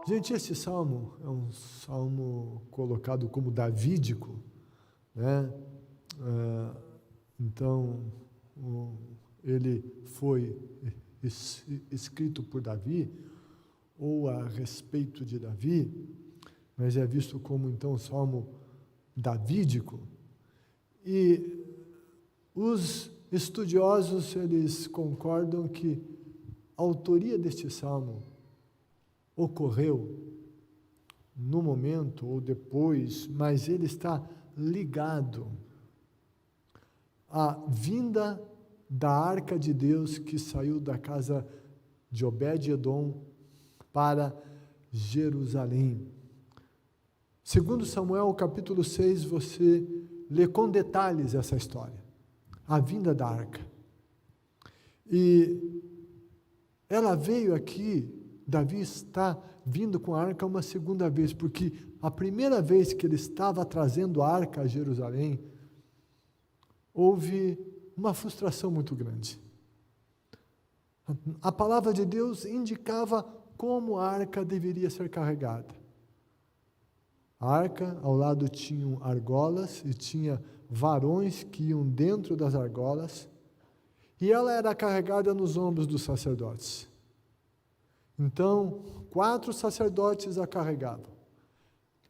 Gente, esse salmo é um salmo colocado como davídico, né? Então, ele foi escrito por Davi, ou a respeito de Davi, mas é visto como, então, um salmo davídico. E os estudiosos, eles concordam que a autoria deste salmo ocorreu no momento ou depois, mas ele está ligado à vinda da arca de Deus que saiu da casa de Obed-edom para Jerusalém. Segundo Samuel, capítulo 6, você lê com detalhes essa história, a vinda da arca. E ela veio aqui, Davi está vindo com a arca uma segunda vez, porque a primeira vez que ele estava trazendo a arca a Jerusalém, houve uma frustração muito grande. A palavra de Deus indicava como a arca deveria ser carregada. A arca, ao lado tinham argolas, e tinha varões que iam dentro das argolas, e ela era carregada nos ombros dos sacerdotes. Então, 4 sacerdotes a carregavam.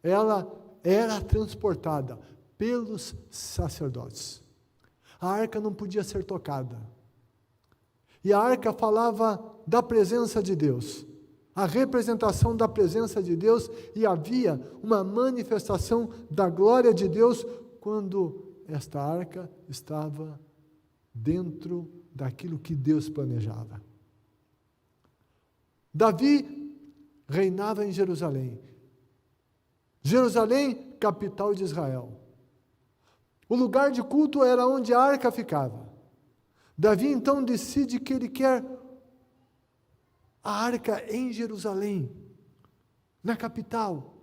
Ela era transportada pelos sacerdotes. A arca não podia ser tocada. E a arca falava da presença de Deus, a representação da presença de Deus, e havia uma manifestação da glória de Deus quando esta arca estava dentro daquilo que Deus planejava. Davi reinava em Jerusalém. Jerusalém, capital de Israel. O lugar de culto era onde a arca ficava. Davi então decide que ele quer a arca em Jerusalém, na capital.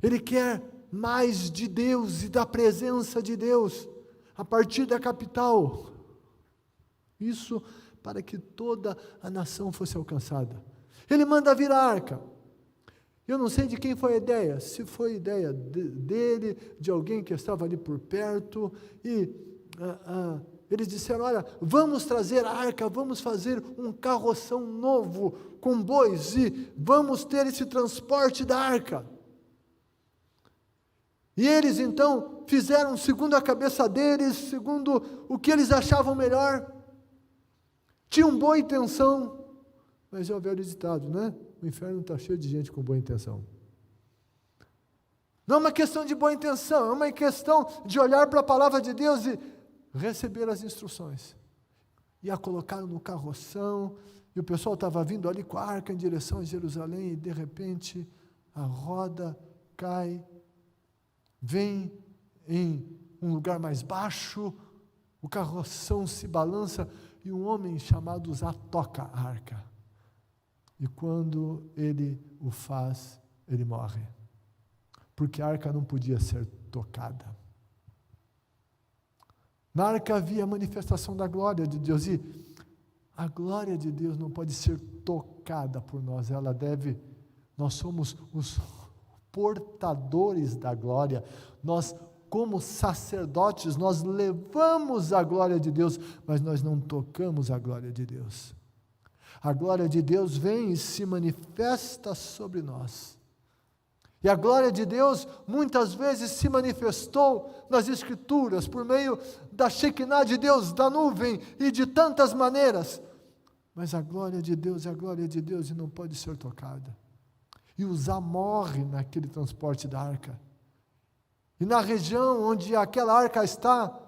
Ele quer mais de Deus e da presença de Deus a partir da capital. Isso para que toda a nação fosse alcançada. Ele manda vir a arca. Eu não sei de quem foi a ideia, se foi ideia dele, de alguém que estava ali por perto, e eles disseram, olha, vamos trazer a arca, vamos fazer um carroção novo, com bois, e vamos ter esse transporte da arca. E eles então fizeram segundo a cabeça deles, segundo o que eles achavam melhor. Tinham boa intenção, mas é o velho ditado, né? O inferno está cheio de gente com boa intenção. Não é uma questão de boa intenção, é uma questão de olhar para a palavra de Deus e receber as instruções. E a colocaram no carroção, e o pessoal estava vindo ali com a arca em direção a Jerusalém, e de repente a roda cai, vem em um lugar mais baixo, o carroção se balança, e um homem chamado Uzá toca a arca. E quando ele o faz, ele morre. Porque a arca não podia ser tocada. Na arca havia a manifestação da glória de Deus. E a glória de Deus não pode ser tocada por nós. Nós somos os portadores da glória. Nós, como sacerdotes, nós levamos a glória de Deus, mas nós não tocamos a glória de Deus. A glória de Deus vem e se manifesta sobre nós. E a glória de Deus muitas vezes se manifestou nas Escrituras, por meio da Shekinah de Deus, da nuvem, e de tantas maneiras. Mas a glória de Deus é a glória de Deus e não pode ser tocada. E Uzá morre naquele transporte da arca. E na região onde aquela arca está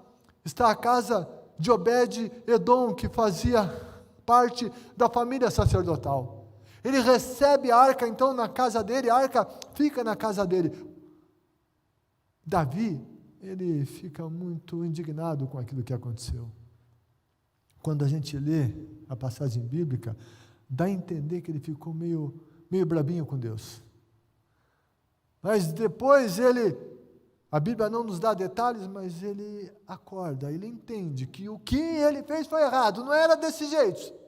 a casa de Obed-edom, que fazia parte da família sacerdotal. Ele recebe a arca então na casa dele, a arca fica na casa dele. Davi, ele fica muito indignado com aquilo que aconteceu. Quando a gente lê a passagem bíblica, dá a entender que ele ficou meio brabinho com Deus. Mas depois a Bíblia não nos dá detalhes, mas ele acorda, ele entende que o que ele fez foi errado, não era desse jeito.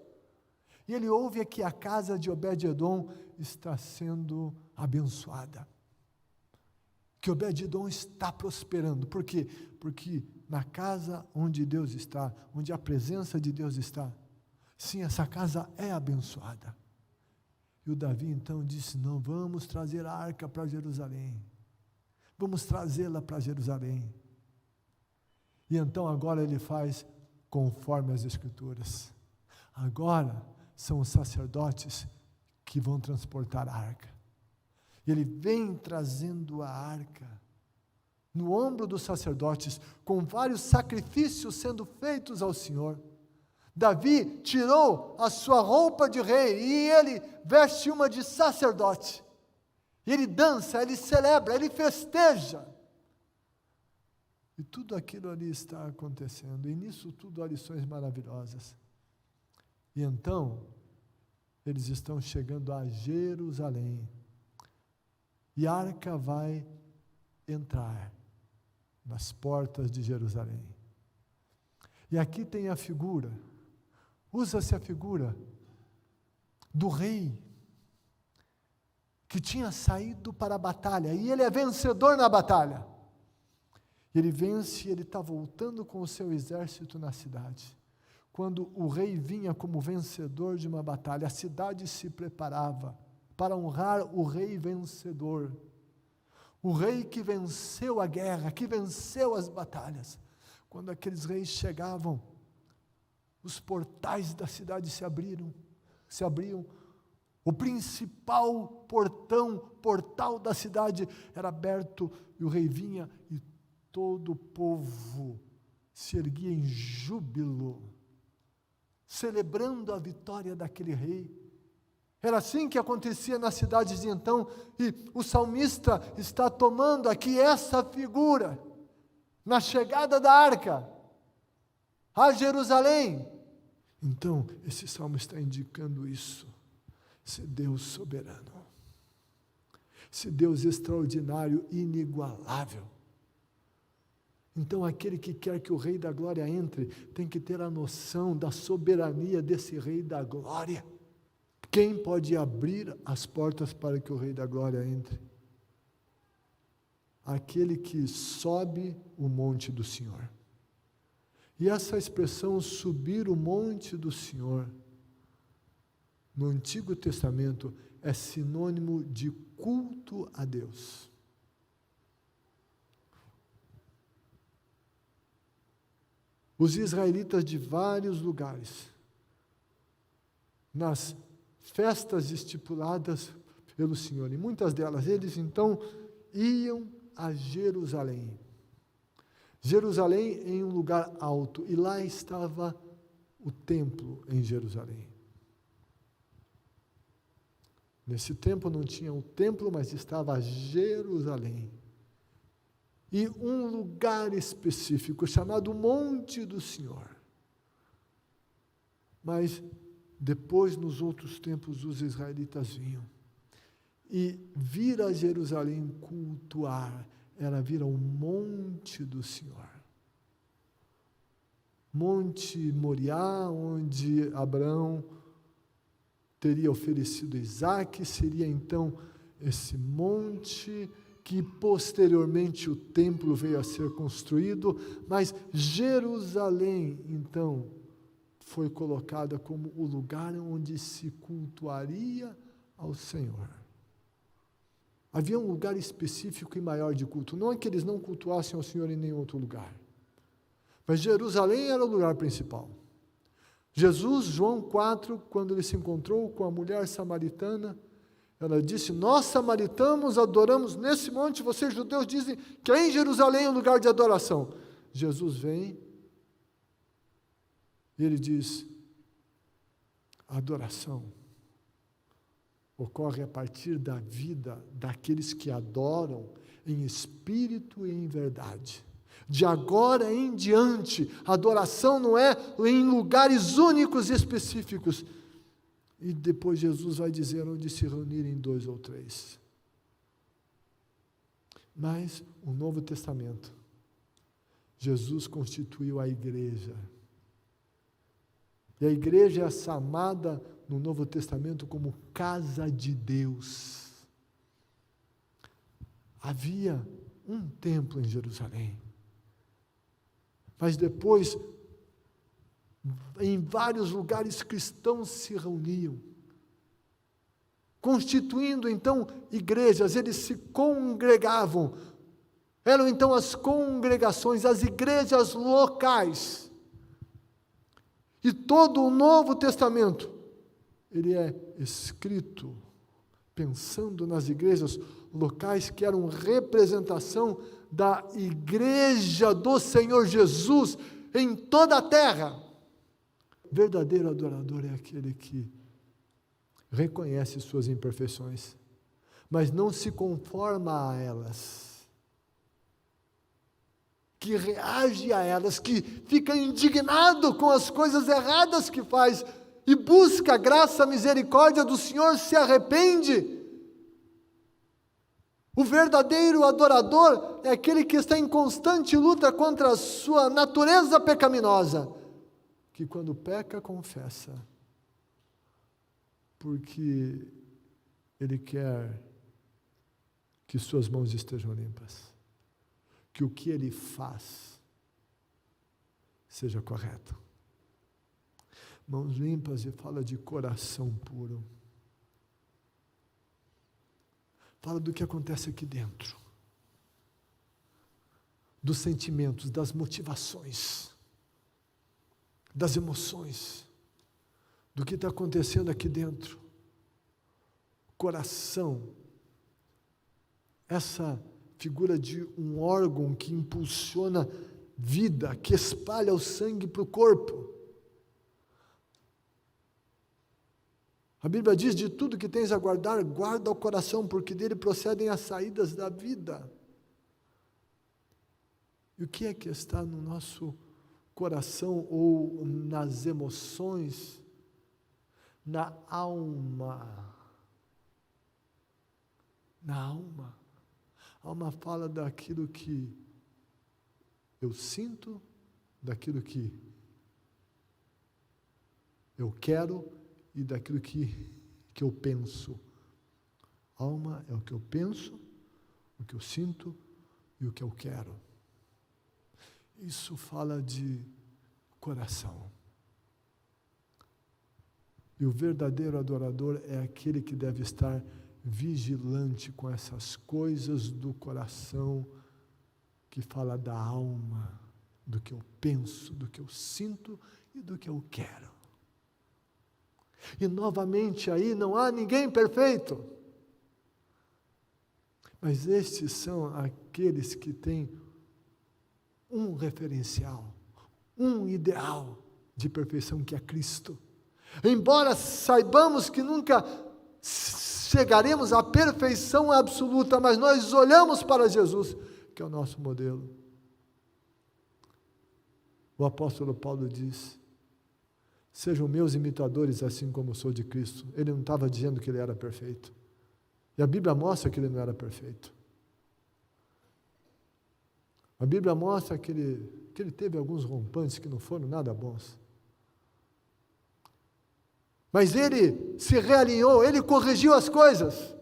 E ele ouve que a casa de Obed-edom está sendo abençoada, que Obed-Edom está prosperando. Por quê? Porque na casa onde Deus está, onde a presença de Deus está, sim, essa casa é abençoada. E o Davi então disse: não, vamos trazer a arca para Jerusalém, vamos trazê-la para Jerusalém. E então agora ele faz conforme as Escrituras. Agora são os sacerdotes que vão transportar a arca. Ele vem trazendo a arca no ombro dos sacerdotes, com vários sacrifícios sendo feitos ao Senhor. Davi tirou a sua roupa de rei e ele veste uma de sacerdote. Ele dança, ele celebra, ele festeja. E tudo aquilo ali está acontecendo, e nisso tudo há lições maravilhosas. E então, eles estão chegando a Jerusalém, e a arca vai entrar nas portas de Jerusalém. E aqui tem a figura, usa-se a figura do rei, que tinha saído para a batalha, e ele é vencedor na batalha. Ele vence, ele está voltando com o seu exército na cidade. Quando o rei vinha como vencedor de uma batalha, a cidade se preparava para honrar o rei vencedor. O rei que venceu a guerra, que venceu as batalhas. Quando aqueles reis chegavam, os portais da cidade se abriam. O principal portal da cidade era aberto, e o rei vinha, e todo o povo se erguia em júbilo, celebrando a vitória daquele rei. Era assim que acontecia nas cidades de então, e o salmista está tomando aqui essa figura, na chegada da arca a Jerusalém. Então, esse salmo está indicando isso, esse Deus soberano, esse Deus extraordinário, inigualável. Então, aquele que quer que o Rei da Glória entre, tem que ter a noção da soberania desse Rei da Glória. Quem pode abrir as portas para que o Rei da Glória entre? Aquele que sobe o monte do Senhor. E essa expressão, subir o monte do Senhor, no Antigo Testamento, é sinônimo de culto a Deus. Os israelitas de vários lugares, nas festas estipuladas pelo Senhor, e muitas delas, eles então iam a Jerusalém. Jerusalém em um lugar alto, e lá estava o templo em Jerusalém. Nesse tempo não tinha o templo, mas estava Jerusalém. E um lugar específico, chamado Monte do Senhor. Mas depois, nos outros tempos, os israelitas vinham. E vir a Jerusalém cultuar, era vir ao Monte do Senhor. Monte Moriá, onde Abraão teria oferecido Isaque, seria então esse monte que posteriormente o templo veio a ser construído, mas Jerusalém, então, foi colocada como o lugar onde se cultuaria ao Senhor. Havia um lugar específico e maior de culto, não é que eles não cultuassem ao Senhor em nenhum outro lugar, mas Jerusalém era o lugar principal. Jesus, João 4, quando ele se encontrou com a mulher samaritana, ela disse: nós samaritanos adoramos nesse monte, vocês judeus dizem que é em Jerusalém o lugar de adoração. Jesus vem e ele diz: a adoração ocorre a partir da vida daqueles que adoram em espírito e em verdade. De agora em diante, a adoração não é em lugares únicos e específicos. E depois Jesus vai dizer onde se reunirem 2 ou 3. Mas o Novo Testamento, Jesus constituiu a igreja. E a igreja é essa amada no Novo Testamento como casa de Deus. Havia um templo em Jerusalém, mas depois, em vários lugares cristãos se reuniam, constituindo então igrejas, eles se congregavam, eram então as congregações, as igrejas locais. E todo o Novo Testamento, ele é escrito pensando nas igrejas locais que eram representação da igreja do Senhor Jesus em toda a terra. Verdadeiro adorador é aquele que reconhece suas imperfeições, mas não se conforma a elas, que reage a elas, que fica indignado com as coisas erradas que faz e busca a graça, a misericórdia do Senhor, se arrepende. O verdadeiro adorador é aquele que está em constante luta contra a sua natureza pecaminosa, que quando peca, confessa, porque ele quer que suas mãos estejam limpas, que o que ele faz seja correto. Mãos limpas e fala de coração puro. Fala do que acontece aqui dentro, dos sentimentos, das motivações, das emoções, do que está acontecendo aqui dentro. Coração, essa figura de um órgão que impulsiona vida, que espalha o sangue para o corpo. A Bíblia diz: de tudo que tens a guardar, guarda o coração, porque dele procedem as saídas da vida. E o que é que está no nosso coração ou nas emoções? Na alma. Na alma. A alma fala daquilo que eu sinto, daquilo que eu quero e daquilo que eu penso. Alma é o que eu penso, o que eu sinto e o que eu quero. Isso fala de coração. E o verdadeiro adorador é aquele que deve estar vigilante com essas coisas do coração, que fala da alma, do que eu penso, do que eu sinto e do que eu quero. E novamente aí não há ninguém perfeito, mas estes são aqueles que têm um referencial, um ideal de perfeição, que é Cristo. Embora saibamos que nunca chegaremos à perfeição absoluta, mas nós olhamos para Jesus, que é o nosso modelo. O apóstolo Paulo diz: sejam meus imitadores assim como eu sou de Cristo. Ele não estava dizendo que ele era perfeito, e a Bíblia mostra que ele não era perfeito. A Bíblia mostra que ele teve alguns rompantes que não foram nada bons, mas ele se realinhou, ele corrigiu as coisas.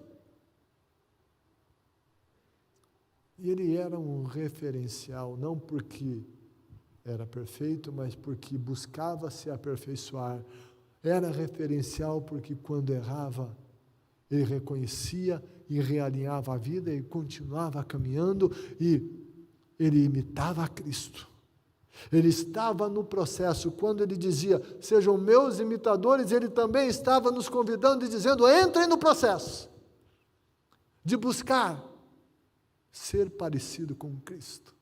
E ele era um referencial, não porque era perfeito, mas porque buscava se aperfeiçoar. Era referencial porque quando errava, ele reconhecia e realinhava a vida e continuava caminhando, e ele imitava a Cristo. Ele estava no processo. Quando ele dizia: sejam meus imitadores, ele também estava nos convidando e dizendo: entrem no processo de buscar ser parecido com Cristo.